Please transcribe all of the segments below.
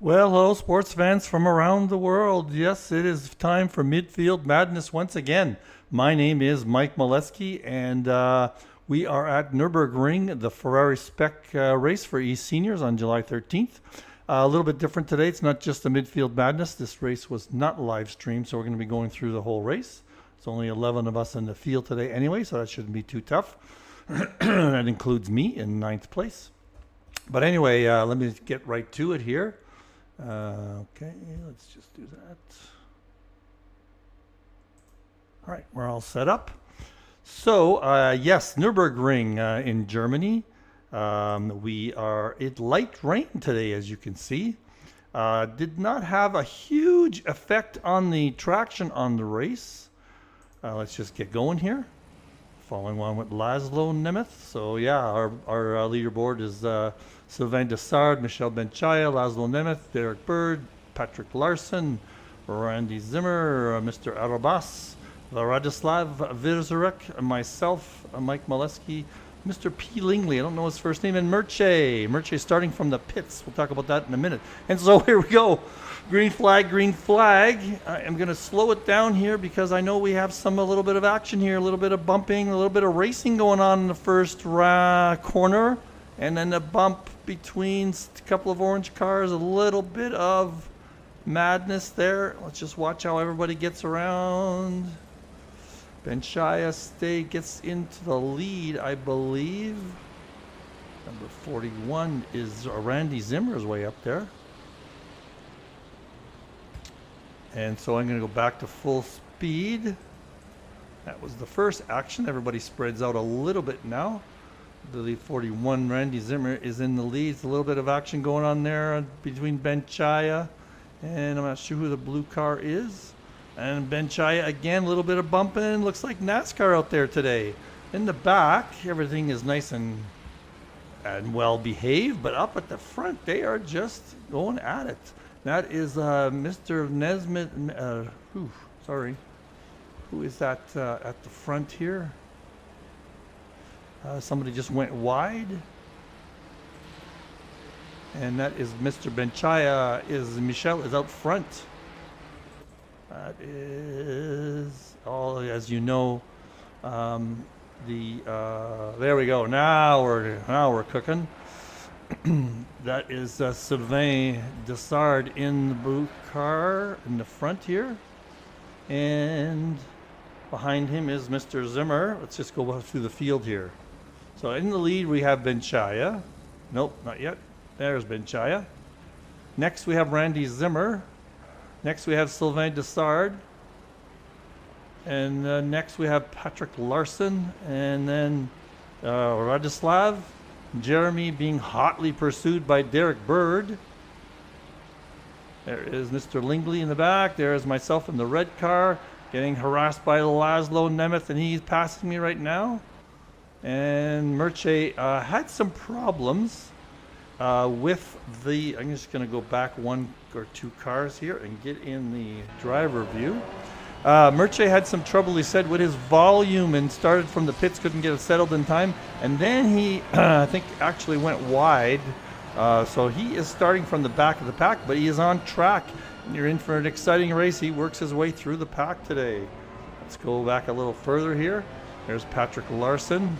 Well, hello, sports fans from around the world. Yes, it is time for Midfield Madness once again. My name is Mike Molesky, and we are at Nurburgring, the Ferrari Spec race for eSeniors on July 13th. A little bit different today. It's not just a Midfield Madness. This race was not live streamed, so we're going to be going through the whole race. It's only 11 of us in the field today anyway, so that shouldn't be too tough. That includes me in 9th place. But anyway, let me get right to it here. Okay, let's just do that. All right, we're all set up. So, yes, Nurburgring in Germany. It light rain today, as you can see. Did not have a huge effect on the traction on the race. Let's just get going here. Following on with Laszlo Nemeth. So yeah, our leaderboard is Sylvain Dessard, Michel Benchaya, Laszlo Nemeth, Derek Bird, Patrick Larson, Randy Zimmer, Mr. Arabas, Radislav Virzarek, myself, Mike Molesky, Mr. P. Lingley, I don't know his first name, and Murche. Murche starting from the pits. We'll talk about that in a minute. And so here we go. Green flag, green flag. I'm going to slow it down here because I know we have a little bit of action here, a little bit of bumping, a little bit of racing going on in the first corner. And then a bump between a couple of orange cars, a little bit of madness there. Let's just watch how everybody gets around. Benchaya gets into the lead, I believe. Number 41 is Randy Zimmer's way up there. And so I'm going to go back to full speed. That was the first action. Everybody spreads out a little bit now. The 41, Randy Zimmer, is in the lead. It's a little bit of action going on there between Benchaya and I'm not sure who the blue car is. And Benchaya again, a little bit of bumping. Looks like NASCAR out there today. In the back, everything is nice and well behaved, but up at the front, they are just going at it. That is Mr. Nesmith. Sorry. Who is that at the front here? Somebody just went wide. And that is Mr. Benchaya. Michel is out front. That is all, as you know, there we go. Now we're cooking. That is Sylvain Dessard in the blue car in the front here, and behind him is Mr. Zimmer. Let's just go through the field here. So in the lead we have Benchaya. Nope, not yet. There's Benchaya. Next we have Randy Zimmer. Next we have Sylvain Dessard. And next we have Patrick Larson. And then Radislav. Jeremy being hotly pursued by Derek Bird. There is Mr. Lingley in the back. There is myself in the red car. Getting harassed by Laszlo Nemeth, and he's passing me right now. And Murche had some problems with the... I'm just going to go back one or two cars here and get in the driver view. Murche had some trouble, he said, with his volume and started from the pits, couldn't get it settled in time. And then he, I think, actually went wide. So he is starting from the back of the pack, but he is on track. And you're in for an exciting race. He works his way through the pack today. Let's go back a little further here. There's Patrick Larson.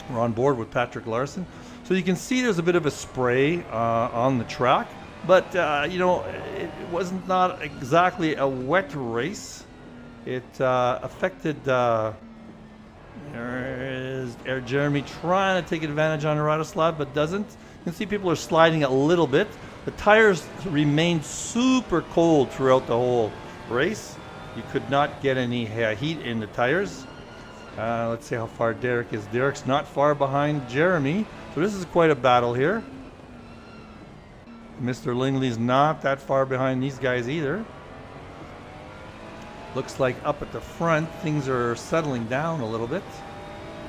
We're on board with Patrick Larson. So you can see there's a bit of a spray on the track. But, you know, it was not exactly a wet race. It affected there is Jeremy trying to take advantage on Radislav, but doesn't. You can see people are sliding a little bit. The tires remained super cold throughout the whole race. You could not get any heat in the tires. Let's see how far Derek is. Derek's not far behind Jeremy. So this is quite a battle here. Mr. Lingley's not that far behind these guys either. Looks like up at the front, things are settling down a little bit.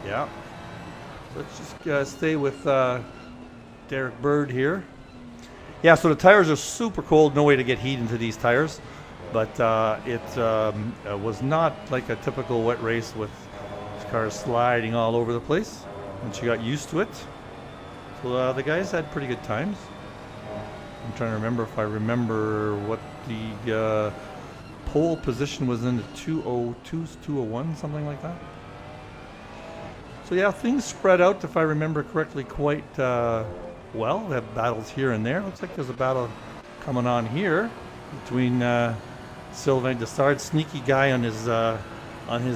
Yeah. Let's just stay with Derek Bird here. Yeah, so the tires are super cold. No way to get heat into these tires. But it was not like a typical wet race with cars sliding all over the place. And she got used to it. So the guys had pretty good times. I'm trying to remember if I remember what the pole position was in the 202, 201, something like that. So yeah, things spread out, if I remember correctly, quite well. We have battles here and there. Looks like there's a battle coming on here between Sylvain Dessart, sneaky guy on his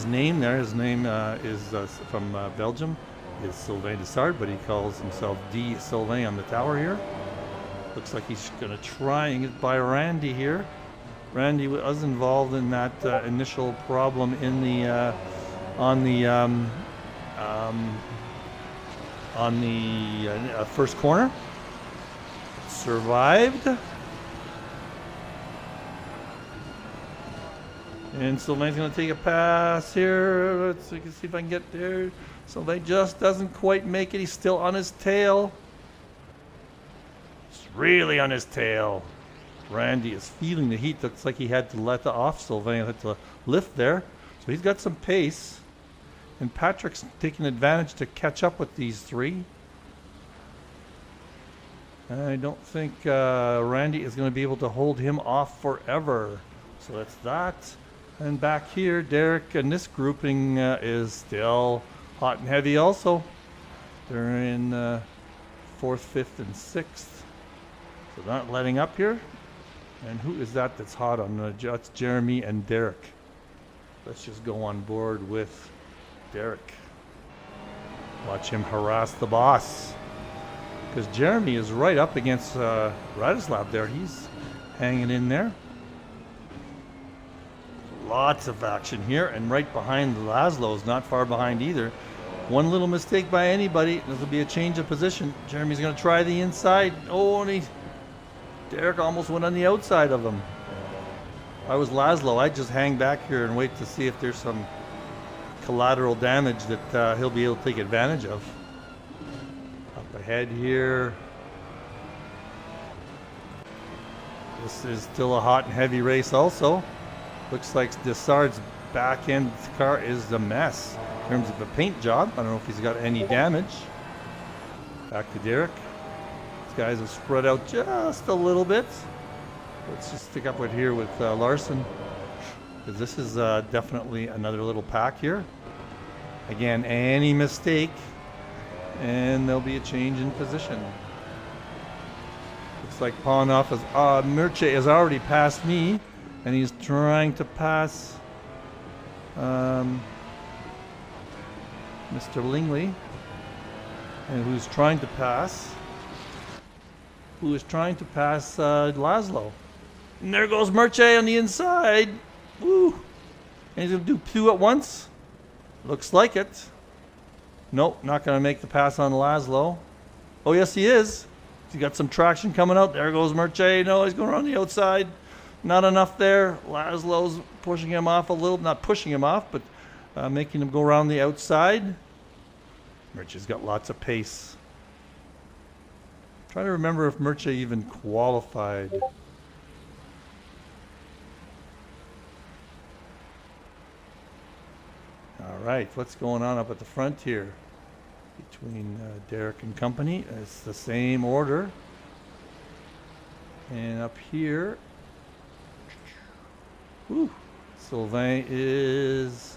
name there. His name is from Belgium, is Sylvain Dessart, but he calls himself D. Sylvain on the tower here. Looks like he's going to try and get by Randy here. Randy was involved in that initial problem in the on the first corner. Survived. And Sylvain's going to take a pass here. Let's see if I can get there. Sylvain just doesn't quite make it. He's still on his tail. He's really on his tail. Randy is feeling the heat. Looks like he had to let off. Sylvain had to lift there. So he's got some pace. And Patrick's taking advantage to catch up with these three. I don't think Randy is going to be able to hold him off forever. So that's that. And back here, Derek and this grouping is still hot and heavy also. They're in 4th, 5th, and 6th. So not letting up here. And who is that that's hot on the That's Jeremy and Derek. Let's just go on board with Derek. Watch him harass the boss. Because Jeremy is right up against Radislav there. He's hanging in there. Lots of action here, and right behind Laszlo is not far behind either. One little mistake by anybody, this will be a change of position. Jeremy's going to try the inside. Oh, and Derek almost went on the outside of him. If I was Laszlo, I'd just hang back here and wait to see if there's some collateral damage that he'll be able to take advantage of. Up ahead here. This is still a hot and heavy race also. Looks like Dessart's back end car is a mess in terms of the paint job. I don't know if he's got any damage. Back to Derek. These guys have spread out just a little bit. Let's just stick up with here with Larson, because this is definitely another little pack here. Again, any mistake and there'll be a change in position. Looks like Pawnoff is Mirche has already passed me. And he's trying to pass Mr. Lingley. And who is trying to pass Laszlo. And there goes Mirche on the inside. Woo! And he's going to do two at once. Looks like it. Nope, not going to make the pass on Laszlo. Oh, yes, he is. He's got some traction coming out. There goes Mirche. No, he's going around the outside. Not enough there. Laszlo's pushing him off a little. Not pushing him off, but making him go around the outside. Mirche's got lots of pace. I'm trying to remember if Mirche even qualified. All right, what's going on up at the front here between Derek and company? It's the same order. And up here, whew, Sylvain is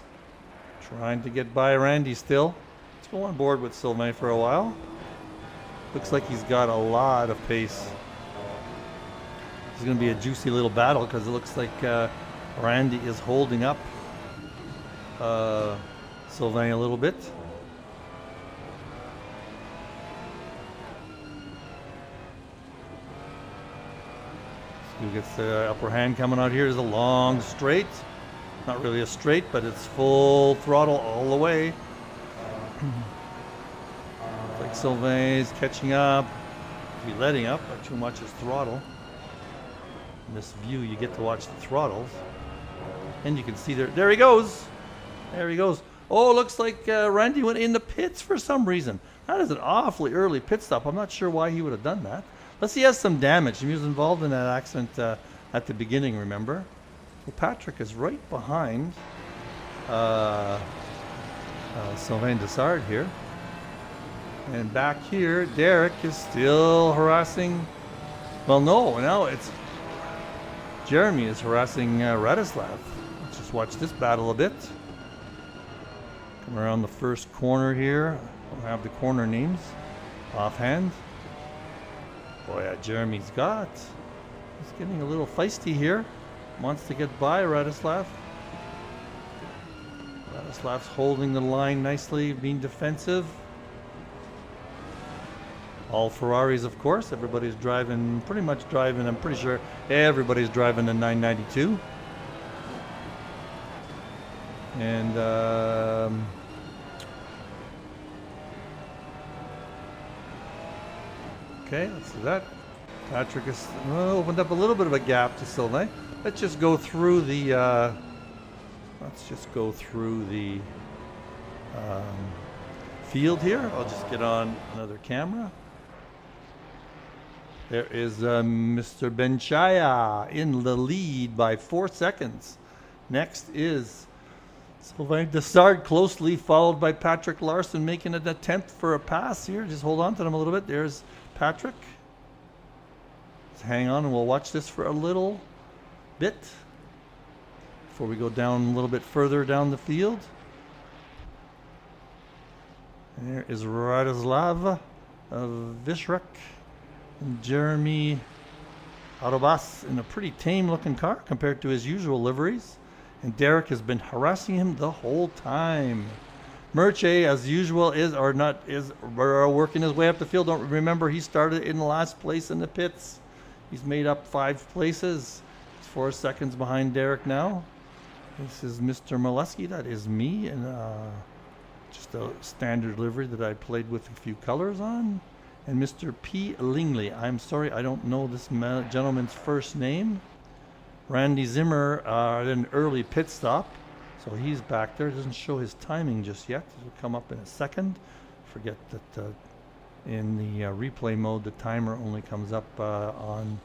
trying to get by Randy still. Let's go on board with Sylvain for a while. Looks like he's got a lot of pace. It's going to be a juicy little battle because it looks like Randy is holding up Sylvain a little bit. Who gets the upper hand coming out here is a long straight. Not really a straight, but it's full throttle all the way. It's like Sylvain's catching up. He's letting up, but too much is throttle. In this view, you get to watch the throttles. And you can see there he goes. There he goes. Oh, looks like Randy went in the pits for some reason. That is an awfully early pit stop. I'm not sure why he would have done that. Unless he has some damage. He was involved in that accident at the beginning, remember? Well, Patrick is right behind Sylvain Dessart here. And back here, Derek is still harassing Well, no, now it's Jeremy is harassing Radislav. Let's just watch this battle a bit. Come around the first corner here. I don't have the corner names offhand. Boy, yeah, Jeremy's he's getting a little feisty here. Wants to get by Radislav. Radislav's holding the line nicely, being defensive. All Ferraris, of course. Everybody's driving, pretty much driving, I'm pretty sure everybody's driving the 992. And okay, let's see that. Patrick has opened up a little bit of a gap to Sylvain. Let's just go through the field here. I'll just get on another camera. There is Mr. Benchaya in the lead by 4 seconds. Next is Sylvain Dessard, closely followed by Patrick Larson, making an attempt for a pass here. Just hold on to them a little bit. There's Patrick. Just hang on and we'll watch this for a little bit before we go down a little bit further down the field. And there is Radislav Vishrek and Jeremy Arobas in a pretty tame looking car compared to his usual liveries. And Derek has been harassing him the whole time. Merche, as usual, is working his way up the field. Don't remember, he started in last place in the pits. He's made up 5 places. He's 4 seconds behind Derek now. This is Mr. Molesky. That is me, and just a standard livery that I played with a few colors on. And Mr. P. Lingley. I'm sorry, I don't know this gentleman's first name. Randy Zimmer at an early pit stop, so he's back there. Doesn't show his timing just yet. It'll come up in a second. Forget that in the replay mode, the timer only comes up on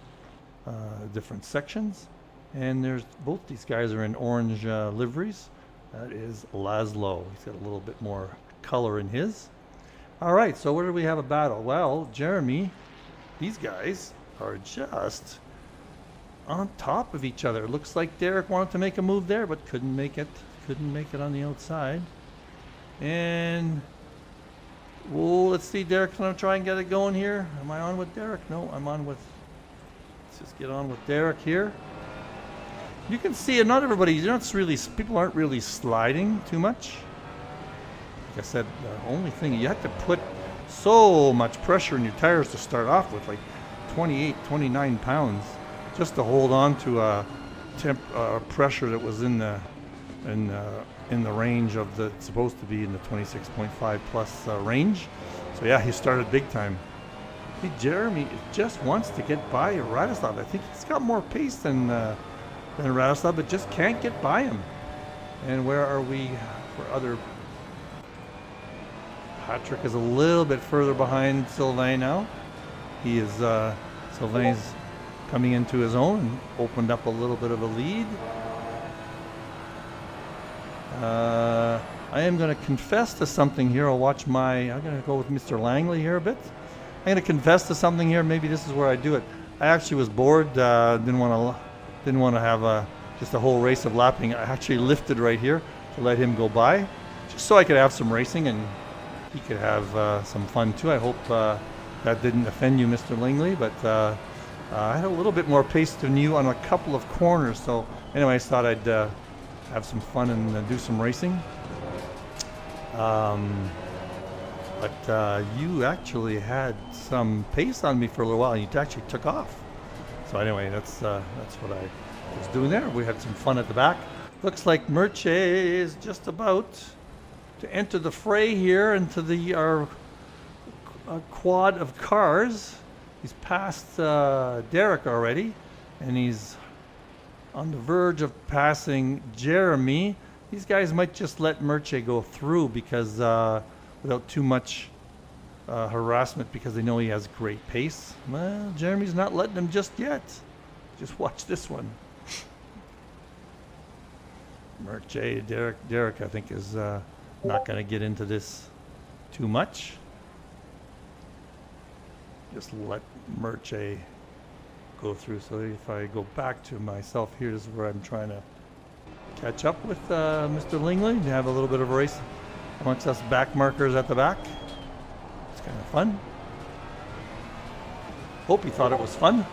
different sections. And there's both these guys are in orange liveries. That is Laszlo. He's got a little bit more color in his. All right, so where do we have a battle? Well, Jeremy, these guys are just on top of each other. It looks like Derek wanted to make a move there, but couldn't make it. Couldn't make it on the outside. And let's see, Derek's gonna try and get it going here. Am I on with Derek? No, I'm on with. Let's just get on with Derek here. You can see it. Not everybody. People aren't really sliding too much. Like I said, the only thing you have to put so much pressure in your tires to start off with, like 28, 29 pounds, just to hold on to a pressure that was in the range of the supposed to be in the 26.5 plus range. So yeah, he started big time. Hey, Jeremy just wants to get by Radislav. I think he's got more pace than Radislav, but just can't get by him. And where are we for other? Patrick is a little bit further behind Sylvain now. He is Sylvain's coming into his own and opened up a little bit of a lead. I am going to confess to something here. I'm going to go with Mr. Langley here a bit. I'm going to confess to something here. Maybe this is where I do it. I actually was bored. Didn't want to have just a whole race of lapping. I actually lifted right here to let him go by, just so I could have some racing and he could have some fun too. I hope that didn't offend you, Mr. Langley, but I had a little bit more pace than you on a couple of corners. So anyway, I thought I'd have some fun and do some racing. But you actually had some pace on me for a little while, and you actually took off. So anyway, that's what I was doing there. We had some fun at the back. Looks like Merche is just about to enter the fray here into our quad of cars. He's passed Derek already, and he's on the verge of passing Jeremy. These guys might just let Merche go through because without too much harassment, because they know he has great pace. Well, Jeremy's not letting him just yet. Just watch this one. Merche, Derek, I think is not going to get into this too much. Just let Merche go through. So if I go back to myself here, this is where I'm trying to catch up with Mr. Lingley to have a little bit of a race amongst us back markers at the back. It's kind of fun. Hope he thought it was fun.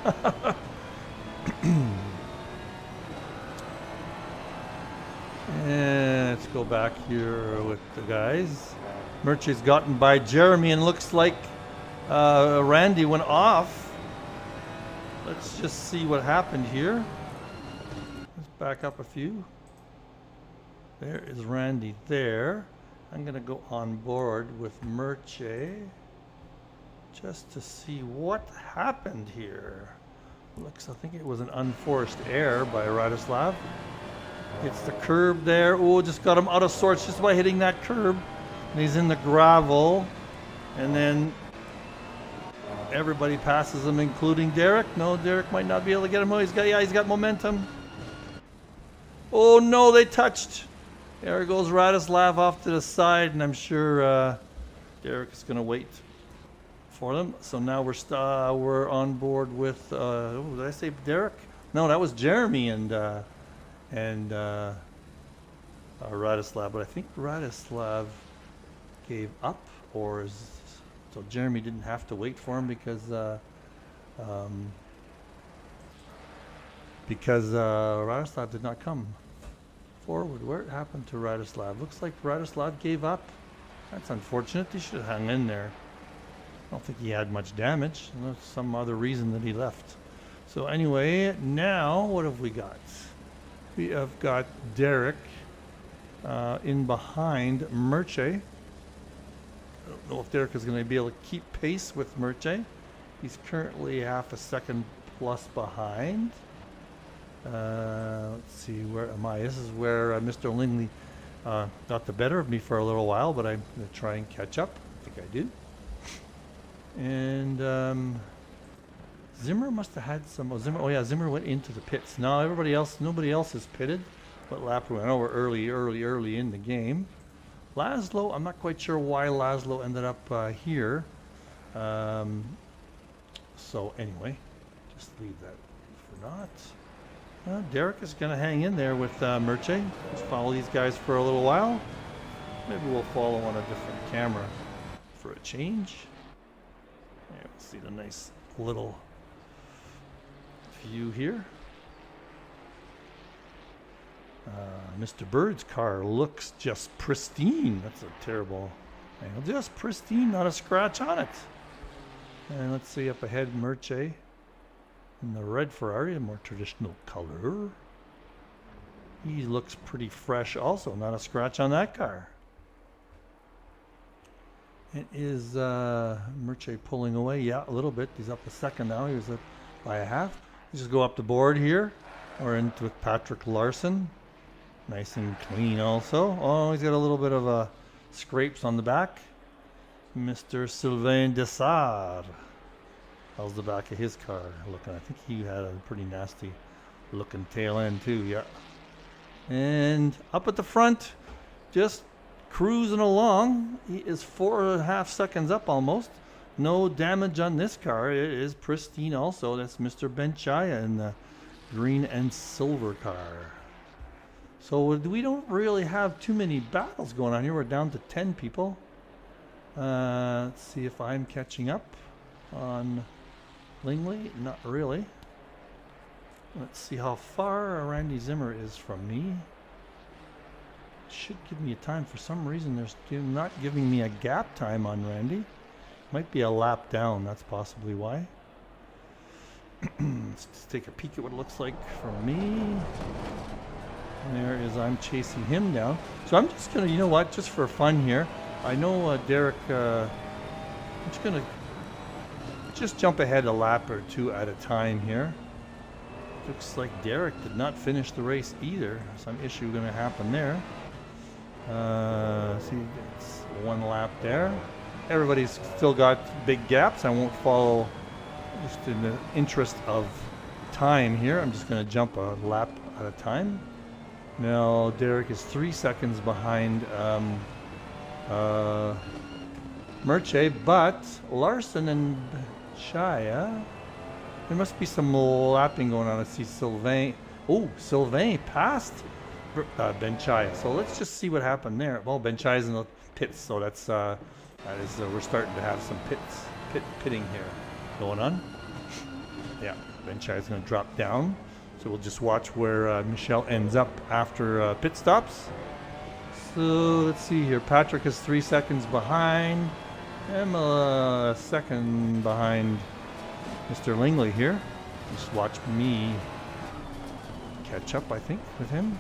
And let's go back here with the guys. Murchie's gotten by Jeremy, and looks like Randy went off. Let's just see what happened here. Let's back up a few. There is Randy there. I'm going to go on board with Murchie just to see what happened here. Looks, I think it was an unforced error by Radislav. It's the curb there. Oh, just got him out of sorts just by hitting that curb. And he's in the gravel. And then everybody passes him, including Derek. No, Derek might not be able to get him. Oh, he's got momentum. Oh no, they touched. There goes Radislav off to the side, and I'm sure Derek is going to wait for them. So now we're on board with. Oh, did I say Derek? No, that was Jeremy and Radislav. But I think Radislav gave up, or is so Jeremy didn't have to wait for him because Radislav did not come forward. Where it happened to Radislav? Looks like Radislav gave up. That's unfortunate. He should have hung in there. I don't think he had much damage. There's some other reason that he left. So anyway, now what have we got? We have got Derek in behind Murchie. I don't know if Derek is going to be able to keep pace with Murchie. He's currently half a second plus behind. Let's see, where am I? This is where Mr. Lingley got the better of me for a little while, but I'm going to try and catch up. I think I did. And Zimmer must have had some. Oh yeah, Zimmer went into the pits. No, nobody else is pitted. But Lapper, I know we're early in the game. Laszlo, I'm not quite sure why Laszlo ended up here. So anyway, just leave that for naught. Derek is going to hang in there with Murchie. Let's follow these guys for a little while. Maybe we'll follow on a different camera for a change. Yeah, we'll see the nice little view here. Mr. Bird's car looks just pristine. That's a terrible angle. Just pristine, not a scratch on it. And let's see up ahead, Murchie in the red Ferrari, a more traditional color. He looks pretty fresh also, not a scratch on that car. It is Murchie pulling away. Yeah, a little bit. He's up a second now. He was up by a half. Let's just go up the board here. We're into with Patrick Larson. Nice and clean also. Oh, he's got a little bit of scrapes on the back. Mr. Sylvain Dessart. How's the back of his car looking? I think he had a pretty nasty looking tail end too, yeah. And up at the front, just cruising along. He is 4.5 seconds up almost. No damage on this car. It is pristine also. That's Mr. Benchaya in the green and silver car. So we don't really have too many battles going on here. We're down to 10 people. Let's see if I'm catching up on Lingley. Not really. Let's see how far Randy Zimmer is from me. Should give me a time. For some reason, they're still not giving me a gap time on Randy. Might be a lap down. That's possibly why. Let's just take a peek at what it looks like for me. There is, I'm chasing him down. So I'm just going to, you know what, just for fun here. I know Derek, I'm just going to just jump ahead a lap or two at a time here. Looks like Derek did not finish the race either. Some issue going to happen there. See, it's one lap there. Everybody's still got big gaps. I won't follow just in the interest of time here. I'm just going to jump a lap at a time. Now Derek is 3 seconds behind Murchie, but Larson and Shaya There must be some lapping going on. I see Sylvain. Oh, Sylvain passed Benchaya. So let's just see what happened there. Well, Benchaya's in the pits, so that is we're starting to have some pitting here going on. Yeah, Benchaya's going to drop down. So we'll just watch where Michel ends up after pit stops. So let's see here. Patrick is 3 seconds behind. I'm a second behind Mr. Lingley here. Just watch me catch up, I think, with him.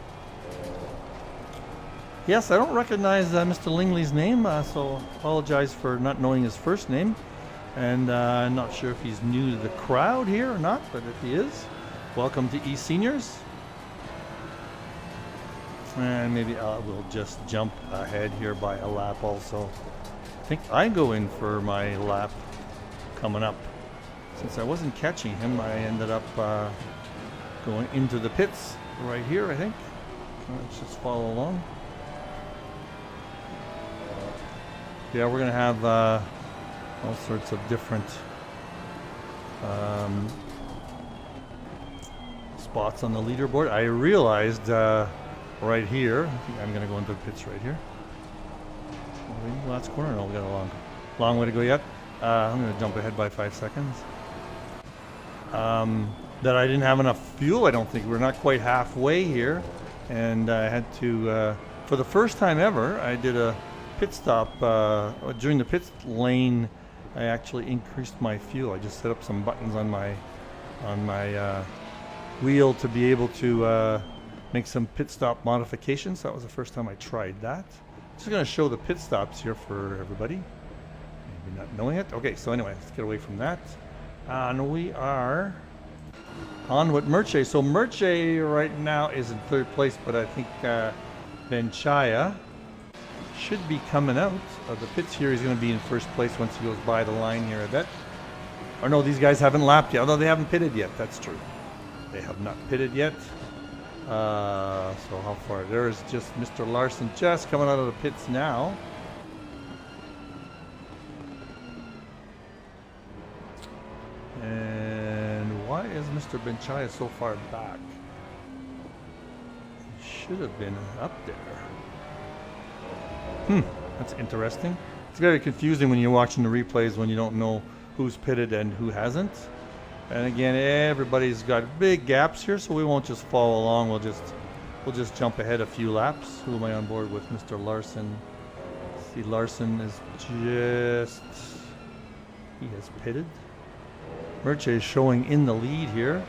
Yes, I don't recognize Mr. Lingley's name, so apologize for not knowing his first name. And I'm not sure if he's new to the crowd here or not, but if he is, welcome to eSeniors. And maybe we'll just jump ahead here by a lap also. I think I go in for my lap coming up. Since I wasn't catching him, I ended up going into the pits right here, I think. Let's just follow along. Yeah, we're going to have all sorts of different spots on the leaderboard. I realized right here, I think I'm going to go into the pits right here. Last corner, no, we got a long way to go yet. I'm going to jump ahead by 5 seconds. That I didn't have enough fuel, I don't think. We're not quite halfway here. And I had to, for the first time ever, I did a pit stop. During the pit lane, I actually increased my fuel. I just set up some buttons on my wheel to be able to make some pit stop modifications. That was the first time I tried that. Just going to show the pit stops here for everybody. Maybe not knowing it. Okay, so anyway, let's get away from that. And we are on with Merche. So Merche right now is in third place, but I think Benchaya should be coming out of the pits here. He's going to be in first place once he goes by the line here, I bet. Or no, these guys haven't lapped yet. Although they haven't pitted yet. That's true. They have not pitted yet. So how far? There's just Mr. Larson just coming out of the pits now. And why is Mr. Benchaya so far back? He should have been up there. That's interesting. It's very confusing when you're watching the replays when you don't know who's pitted and who hasn't. And again, everybody's got big gaps here, so we won't just follow along. We'll just jump ahead a few laps. Who am I on board with? Mr. Larson. See, Larson is he has pitted. Merche is showing in the lead here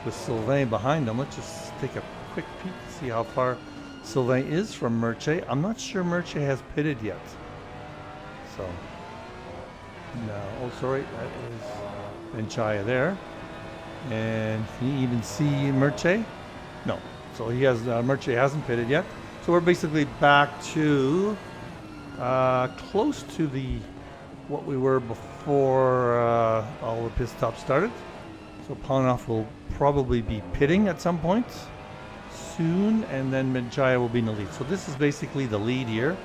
with Sylvain behind him. Let's just take a quick peek to see how far Sylvain is from Merche. I'm not sure Merche has pitted yet. So, no. Oh, sorry. That is Benchaya there. And can you even see Merche? No. So he has Merche hasn't pitted yet. So we're basically back to close to what we were before all the pit stops started. So Panoff will probably be pitting at some point soon, and then Benchaya will be in the lead. So this is basically the lead here.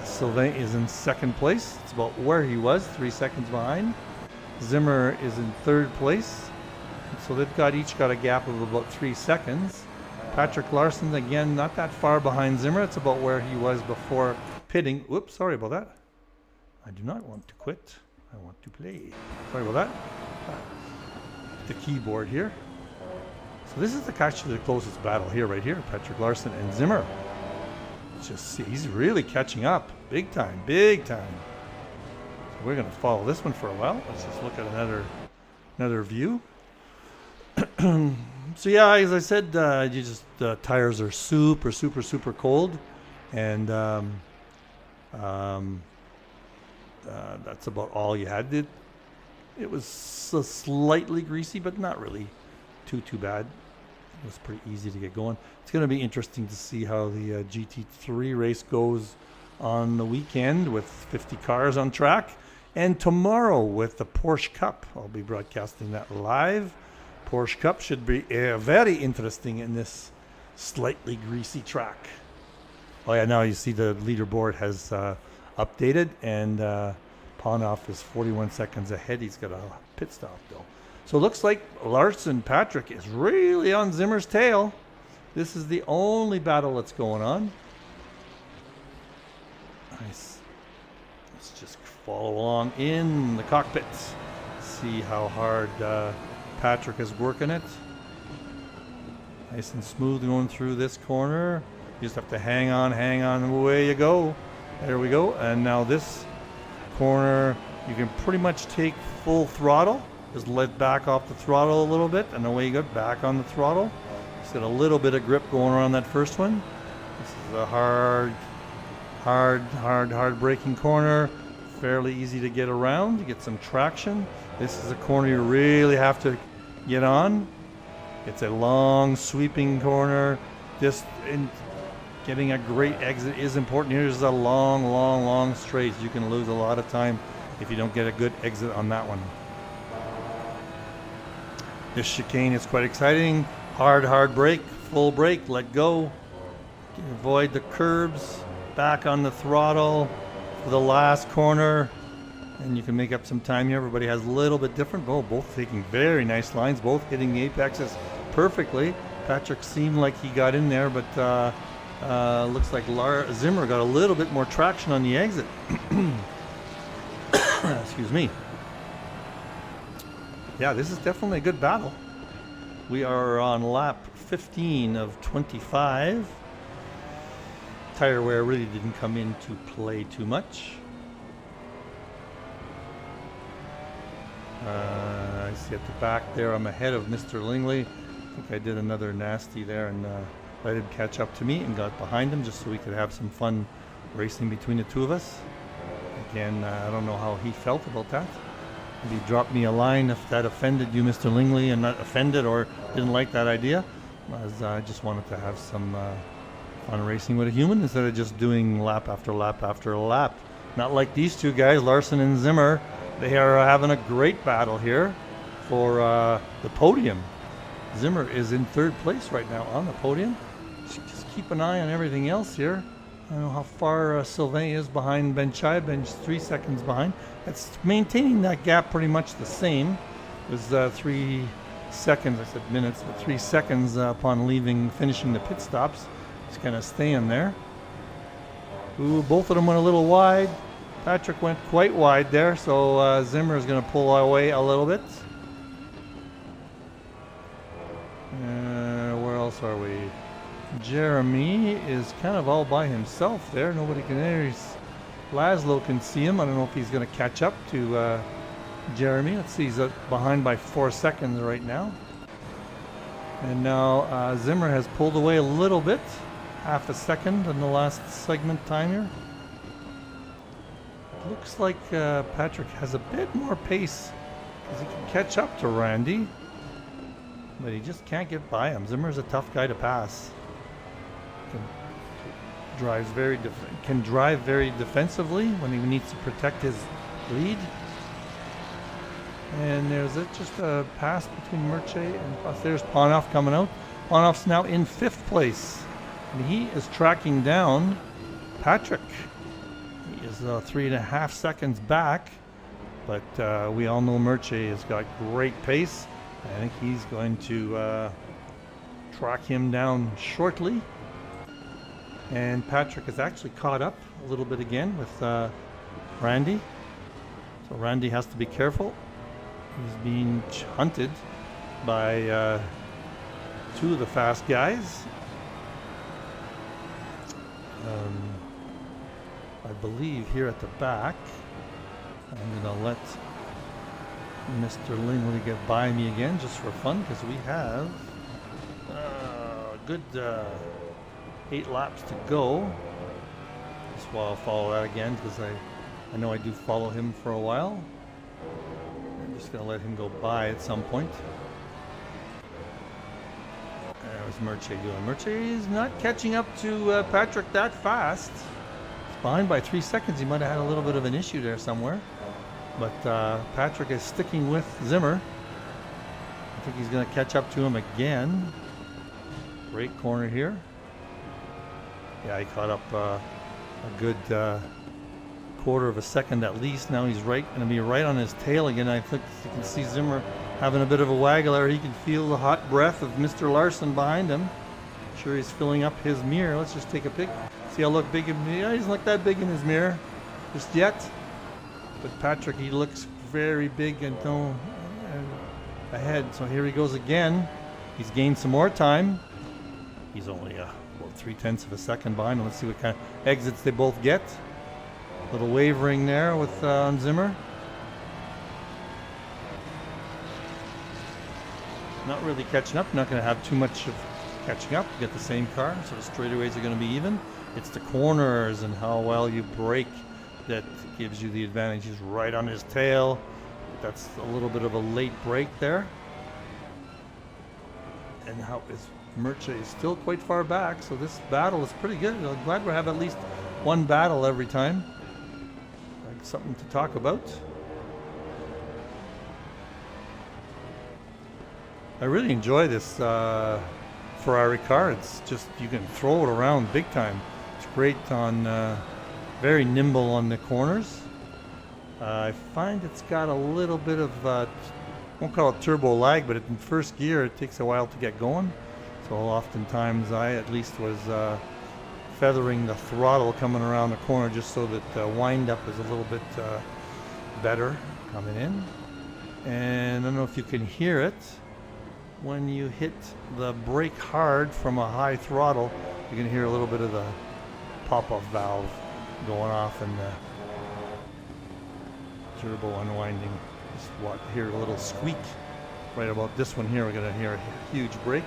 Sylvain is in second place. It's about where he was, 3 seconds behind. Zimmer is in third place. So they've each got a gap of about 3 seconds. Patrick Larson, again, not that far behind Zimmer. It's about where he was before pitting. Whoops, sorry about that. I do not want to quit. I want to play. Sorry about that. The keyboard here. So this is actually the closest battle here, right here. Patrick Larson and Zimmer. Just see, he's really catching up. Big time, big time. So we're going to follow this one for a while. Let's just look at another view. So yeah, as I said, the tires are super, super, super cold. And that's about all you had. It was slightly greasy, but not really too bad. It was pretty easy to get going. It's going to be interesting to see how the GT3 race goes on the weekend with 50 cars on track. And tomorrow with the Porsche Cup. I'll be broadcasting that live. Porsche Cup should be very interesting in this slightly greasy track. Oh yeah, now you see the leaderboard has updated, and Panoff is 41 seconds ahead. He's got a pit stop though. So it looks like Larson Patrick is really on Zimmer's tail. This is the only battle that's going on. Nice. Let's just follow along in the cockpit. See how hard Patrick is working it. Nice and smooth going through this corner. You just have to hang on, away you go. There we go. And now this corner, you can pretty much take full throttle. Just let back off the throttle a little bit, and away you go, back on the throttle. Just get a little bit of grip going around that first one. This is a hard braking corner. Fairly easy to get around. You get some traction. This is a corner you really have to get on. It's a long sweeping corner. Just getting a great exit is important. Here's a long straight. You can lose a lot of time if you don't get a good exit on that one. This chicane is quite exciting. Hard brake, full brake, let go. Avoid the curbs. Back on the throttle for the last corner. And you can make up some time here. Everybody has a little bit different. Both taking very nice lines, both hitting the apexes perfectly. Patrick seemed like he got in there, but looks like Zimmer got a little bit more traction on the exit. Excuse me. Yeah, this is definitely a good battle. We are on lap 15 of 25. Tire wear really didn't come into play too much. I see at the back there, I'm ahead of Mr. Lingley. I think I did another nasty there and let him catch up to me and got behind him just so we could have some fun racing between the two of us. Again, I don't know how he felt about that. Maybe drop me a line if that offended you, Mr. Lingley, and not offended or didn't like that idea. As I just wanted to have some fun racing with a human instead of just doing lap after lap after lap. Not like these two guys, Larson and Zimmer. They are having a great battle here for the podium. Zimmer is in third place right now on the podium. Just keep an eye on everything else here. I don't know how far Sylvain is behind Ben Chai. Ben's 3 seconds behind. It's maintaining that gap pretty much the same. It was 3 seconds, I said minutes, but 3 seconds upon finishing the pit stops. Just kind of staying there. Ooh, both of them went a little wide. Patrick went quite wide there, so Zimmer is going to pull away a little bit. Where else are we? Jeremy is kind of all by himself there. Nobody can there. Laszlo can see him. I don't know if he's going to catch up to Jeremy. Let's see, he's behind by 4 seconds right now. And now Zimmer has pulled away a little bit. Half a second in the last segment time here. Looks like Patrick has a bit more pace because he can catch up to Randy, but he just can't get by him. Zimmer's a tough guy to pass. Can drive very defensively when he needs to protect his lead. And there's just a pass between Merche and there's Ponoff coming out. Ponoff's now in 5th place, and he is tracking down Patrick. He is 3.5 seconds back, but we all know Merche has got great pace. I think he's going to track him down shortly. And Patrick has actually caught up a little bit again with Randy. So Randy has to be careful. He's being hunted by 2 of the fast guys. I believe here at the back, I'm going to let Mr. Lingley get by me again just for fun because we have a good 8 laps to go. Just while I'll follow that again because I know I do follow him for a while. I'm just going to let him go by at some point. What's Merche doing? Merche is not catching up to Patrick that fast. He's behind by 3 seconds. He might have had a little bit of an issue there somewhere. But Patrick is sticking with Zimmer. I think he's going to catch up to him again. Great corner here. Yeah, he caught up a good quarter of a second at least. Now he's going to be right on his tail again. I think you can see Zimmer having a bit of a waggle there. He can feel the hot breath of Mr. Larson behind him. Sure, he's filling up his mirror. Let's just take a pic. See how look big in me? Yeah, he's not that big in his mirror just yet. But Patrick, he looks very big and ahead. So here he goes again. He's gained some more time. He's only about 0.3 of a second behind. Let's see what kind of exits they both get. A little wavering there with Zimmer. Not really catching up. Not going to have too much of catching up. Get the same car, so the straightaways are going to be even. It's the corners and how well you brake that gives you the advantage. He's right on his tail. That's a little bit of a late brake there. And how is Merche is still quite far back, so this battle is pretty good. I'm glad we have at least one battle every time. Like something to talk about. I really enjoy this Ferrari car. It's just, you can throw it around big time. It's great on, very nimble on the corners. I find it's got a little bit of, won't call it turbo lag, but in first gear it takes a while to get going. So oftentimes I at least was feathering the throttle coming around the corner just so that the wind up is a little bit better coming in. And I don't know if you can hear it. When you hit the brake hard from a high throttle, you can hear a little bit of the pop-off valve going off and the turbo unwinding. Just hear a little squeak. Right about this one here, we're going to hear a huge brake.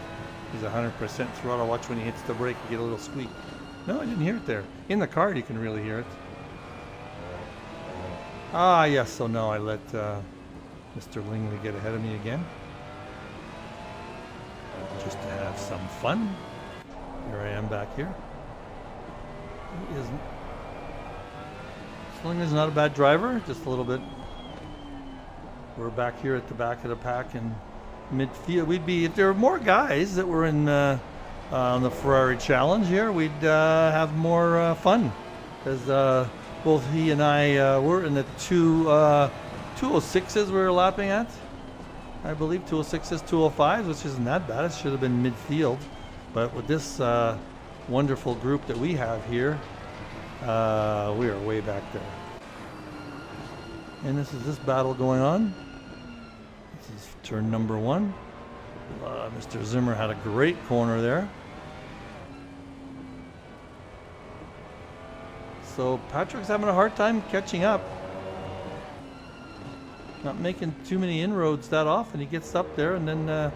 He's 100% throttle. Watch when he hits the brake, you get a little squeak. No, I didn't hear it there. In the car, you can really hear it. Ah, yes. So now I let Mr. Lingley get ahead of me again. Just to have some fun. Here I am back here. He isn't. Lingley's not a bad driver, just a little bit. We're back here at the back of the pack in midfield. We'd be, if there were more guys that were in on the Ferrari Challenge here, we'd have more fun. Because both he and I were in the 206s we were lapping at. I believe 206s, 205s, which isn't that bad. It should have been midfield. But with this wonderful group that we have here, we are way back there. And this is this battle going on. This is turn number 1. Mr. Zimmer had a great corner there. So Patrick's having a hard time catching up. Not making too many inroads that often. He gets up there and then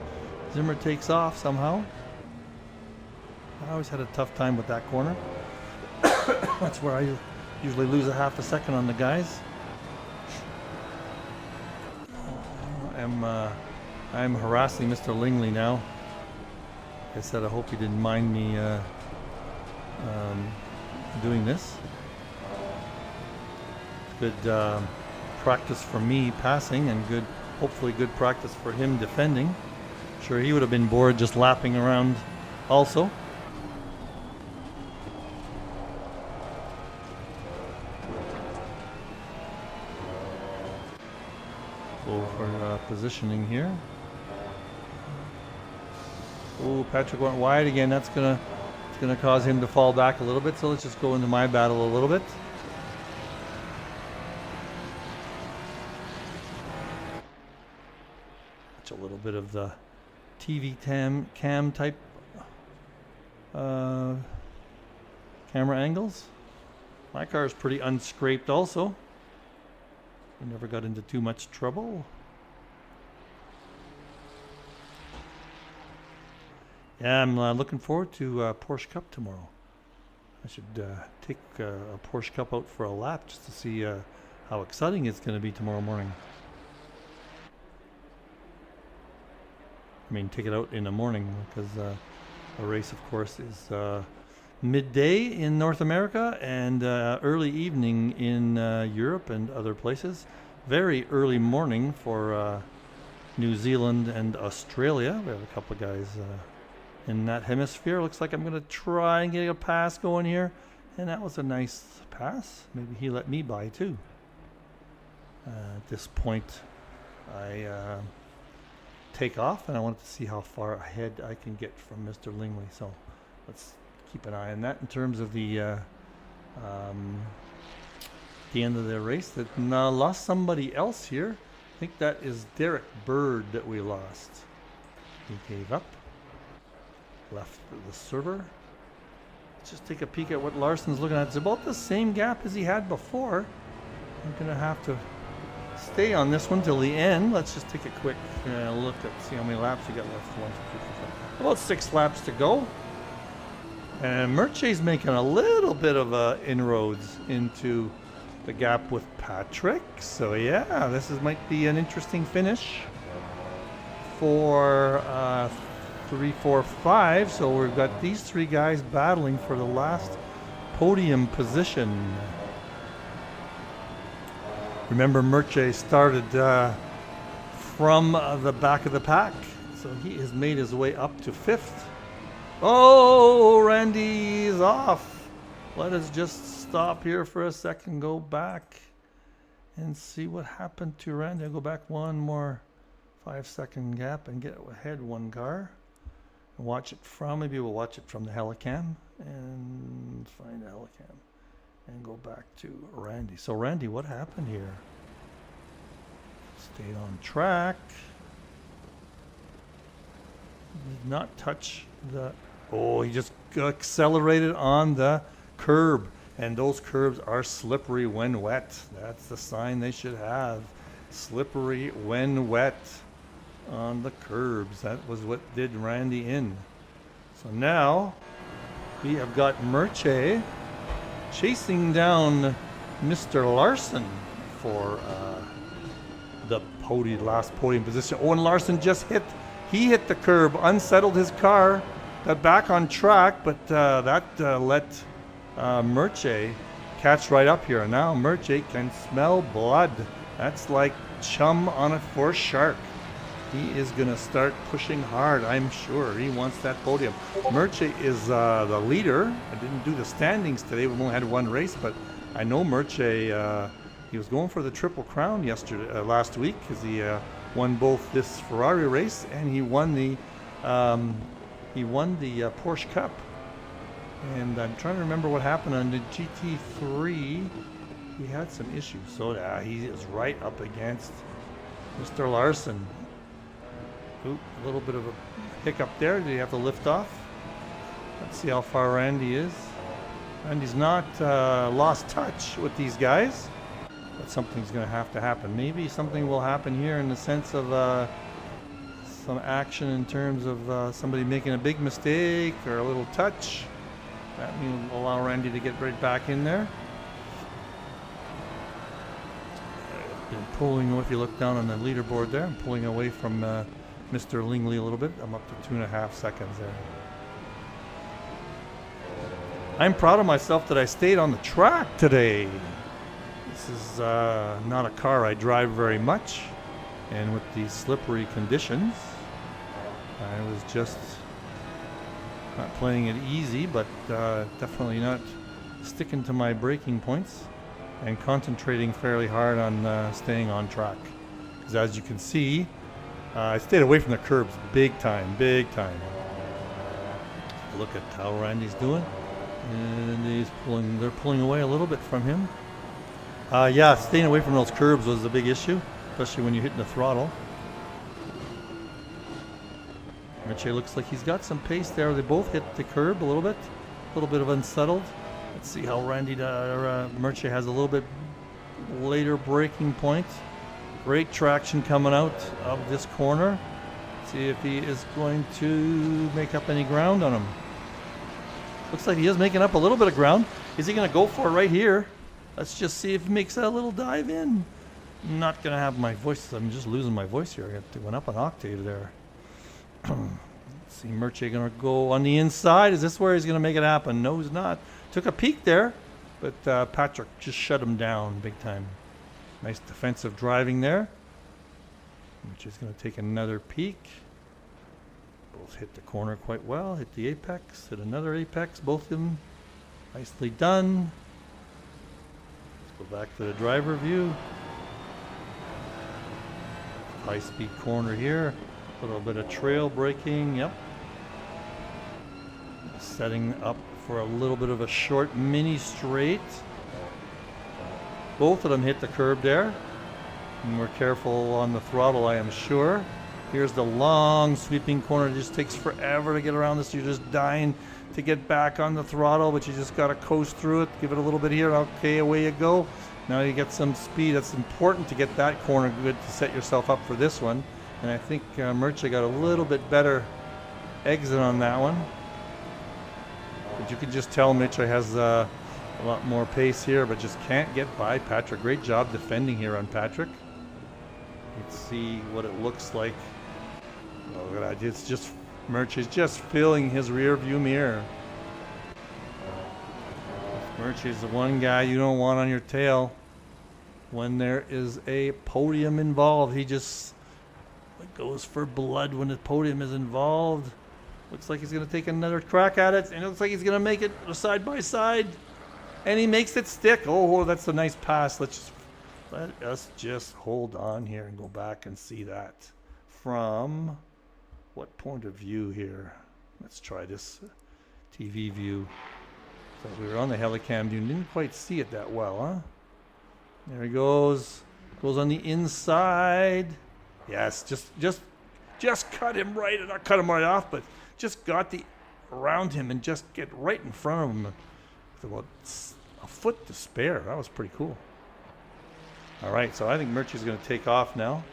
Zimmer takes off somehow. I always had a tough time with that corner. That's where I usually lose a half a second on the guys. I'm harassing Mr. Lingley now. Like I said, I hope he didn't mind me doing this. Good practice for me passing, and hopefully good practice for him defending. Sure, he would have been bored just lapping around also. Go for positioning here. Oh, Patrick went wide again. It's gonna cause him to fall back a little bit. So let's just go into my battle a little bit. A little bit of the TV cam type camera angles. My car is pretty unscraped also. I never got into too much trouble. Yeah, I'm looking forward to Porsche Cup tomorrow. I should take a Porsche Cup out for a lap just to see how exciting it's going to be tomorrow morning. I mean, take it out in the morning because a race, of course, is midday in North America and early evening in Europe and other places. Very early morning for New Zealand and Australia. We have a couple of guys in that hemisphere. Looks like I'm going to try and get a pass going here. And that was a nice pass. Maybe he let me by too. At this point, I take off, and I wanted to see how far ahead I can get from Mr. Lingley. So let's keep an eye on that in terms of the end of the race. That lost somebody else here. I think that is Derek Bird that we lost. He gave up, left the server. Let's just take a peek at what Larson's looking at. It's about the same gap as he had before. I'm going to have to stay on this one till the end. Let's just take a quick look at see how many laps he got left. 1, 2, 3, 4, 5. About 6 laps to go. And Merche's making a little bit of inroads into the gap with Patrick. So yeah, this might be an interesting finish for 3, 4, 5. So we've got these 3 guys battling for the last podium position. Remember, Merche started from the back of the pack, so he has made his way up to 5th. Oh, Randy's off. Let us just stop here for a second, go back and see what happened to Randy. I'll go back one more 5-second gap and get ahead 1 car and watch it from, maybe we'll watch it from the helicam and find the helicam and go back to Randy. So Randy, what happened here? Stayed on track. Did not touch the, oh, he just accelerated on the curb. And those curbs are slippery when wet. That's the sign they should have. Slippery when wet on the curbs. That was what did Randy in. So now we have got Merche chasing down Mr. Larson for the last podium position. Owen Larson just hit the curb, unsettled his car, got back on track, but that let Merche catch right up here. Now Merche can smell blood. That's like chum on a force shark. He is going to start pushing hard, I'm sure. He wants that podium. Merche is the leader. I didn't do the standings today. We've only had 1 race, but I know Merche, he was going for the Triple Crown last week because he won both this Ferrari race and he won the Porsche Cup. And I'm trying to remember what happened on the GT3. He had some issues. So he is right up against Mr. Larson. Oop, a little bit of a hiccup there. Did he have to lift off? Let's see how far Randy is. Randy's not lost touch with these guys, but something's going to have to happen. Maybe something will happen here in the sense of some action in terms of somebody making a big mistake or a little touch. That will allow Randy to get right back in there. Been pulling, if you look down on the leaderboard there, I'm pulling away from Mr. Lingley a little bit. I'm up to 2.5 seconds there. I'm proud of myself that I stayed on the track today. This is not a car I drive very much, and with these slippery conditions, I was just not playing it easy, but definitely not sticking to my braking points and concentrating fairly hard on staying on track. Because as you can see, I stayed away from the curbs big time, big time. Look at how Randy's doing. And they're pulling away a little bit from him. Yeah, staying away from those curbs was a big issue, especially when you're hitting the throttle. Merche looks like he's got some pace there. They both hit the curb a little bit of unsettled. Let's see how Merche has a little bit later braking point. Great traction coming out of this corner. See if he is going to make up any ground on him. Looks like he is making up a little bit of ground. Is he going to go for it right here? Let's just see if he makes that little dive in. I'm not going to have my voice. I'm just losing my voice here. It went up an octave there. Let's see, Merche going to go on the inside. Is this where he's going to make it happen? No, he's not. Took a peek there, but Patrick just shut him down big time. Nice defensive driving there. Merche's going to take another peek. Both hit the corner quite well. Hit the apex. Hit another apex. Both of them nicely done. Let's go back to the driver view. High speed corner here. A little bit of trail braking, yep. Setting up for a little bit of a short mini straight. Both of them hit the curb there. And we're careful on the throttle, I am sure. Here's the long sweeping corner. It just takes forever to get around this. You're just dying to get back on the throttle, but you just got to coast through it. Give it a little bit here. Okay, away you go. Now you get some speed. That's important to get that corner good to set yourself up for this one. And I think Murche got a little bit better exit on that one. But you can just tell Murche has a lot more pace here, but just can't get by Patrick. Great job defending here on Patrick. Let's see what it looks like. Oh, look at that. It's just Murche is just filling his rear view mirror. Murche is the one guy you don't want on your tail when there is a podium involved. He just goes for blood when the podium is involved. Looks like he's going to take another crack at it, and it looks like he's going to make it side by side, and he makes it stick. Oh, that's a nice pass. Let us just hold on here and go back and see that from what point of view here. Let's try this TV view. So we were on the helicam view, didn't quite see it that well, huh? There he goes. Goes on the inside. Yes, just cut him right, not cut him right off, but just got around him and just get right in front of him with about a foot to spare. That was pretty cool. All right, so I think Murche is going to take off now.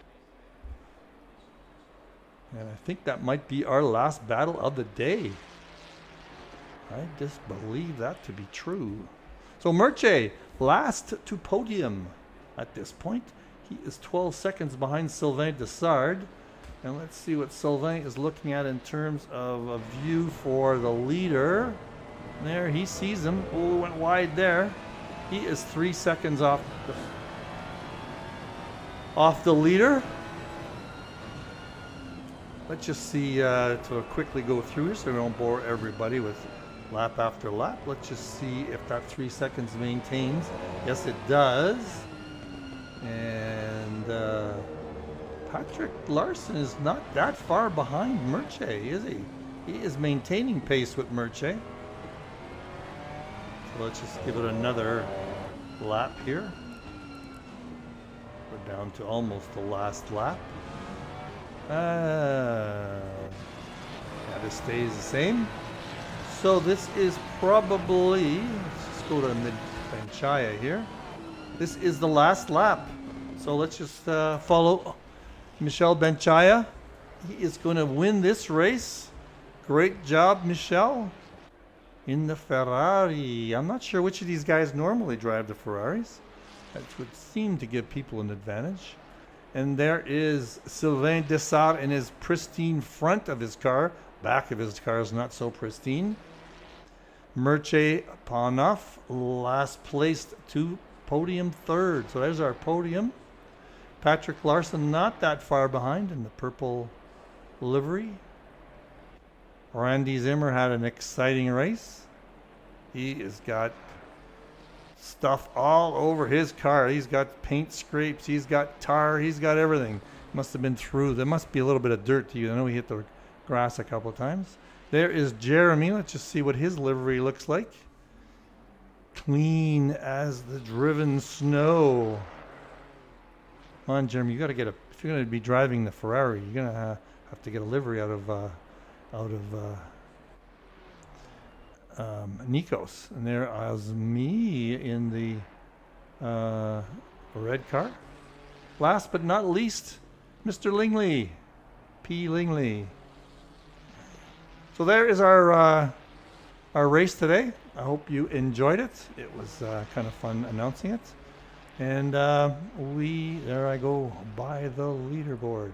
And I think that might be our last battle of the day. I just believe that to be true. So Murche, last to podium at this point. He is 12 seconds behind Sylvain Dessard. And let's see what Sylvain is looking at in terms of a view for the leader. There, he sees him. Oh, went wide there. He is 3 seconds off the leader. Let's just see to quickly go through here so we don't bore everybody with lap after lap. Let's just see if that 3 seconds maintains. Yes, it does. And Patrick Larson is not that far behind Murche, is he? He is maintaining pace with Murche. So let's just give it another lap here. We're down to almost the last lap. Yeah, this stays the same. So this is probably, let's just go to mid-Benchaya here. This is the last lap. So let's just follow Michel Benchaya. He is going to win this race. Great job, Michel. In the Ferrari. I'm not sure which of these guys normally drive the Ferraris. That would seem to give people an advantage. And there is Sylvain Dessard in his pristine front of his car. Back of his car is not so pristine. Murche Panoff, last placed to podium third. So there's our podium. Patrick Larson not that far behind in the purple livery. Randy Zimmer had an exciting race. He has got stuff all over his car. He's got paint scrapes. He's got tar. He's got everything. Must have been through. There must be a little bit of dirt to you. I know he hit the grass a couple of times. There is Jeremy. Let's just see what his livery looks like. Clean as the driven snow. Come on, Jeremy. You got to get if you're going to be driving the Ferrari, you're going to have to get a livery out of Nikos. And there is me in the red car. Last but not least, Mr. Lingley, P. Lingley. So there is our race today. I hope you enjoyed it. It was kind of fun announcing it. And there I go by the leaderboard.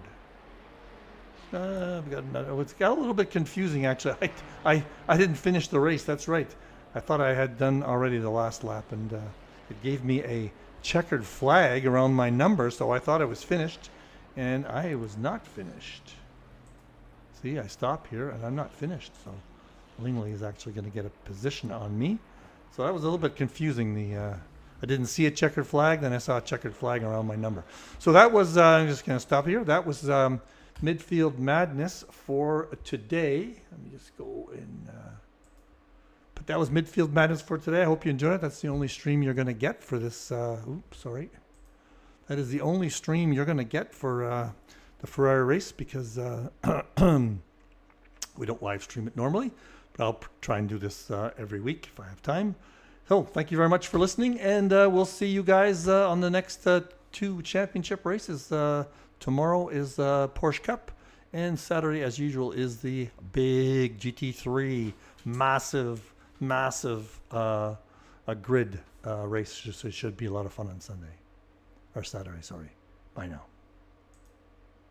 It's got a little bit confusing actually. I didn't finish the race, that's right. I thought I had done already the last lap, and it gave me a checkered flag around my number, so I thought I was finished, and I was not finished. See, I stop here and I'm not finished, so Lingley is actually going to get a position on me. So that was a little bit confusing. I didn't see a checkered flag, then I saw a checkered flag around my number. So that was, I'm just going to stop here. That was Midfield Madness for today. Let me just go and but that was Midfield Madness for today. I hope you enjoyed it. That's the only stream you're going to get for this. Oops, sorry. That is the only stream you're going to get for the Ferrari race because we don't live stream it normally. But I'll try and do this every week if I have time. So thank you very much for listening, and we'll see you guys on the next 2 championship races. Tomorrow is Porsche Cup, and Saturday, as usual, is the big GT3 massive a grid race. So it should be a lot of fun on Sunday or Saturday. Sorry. Bye now.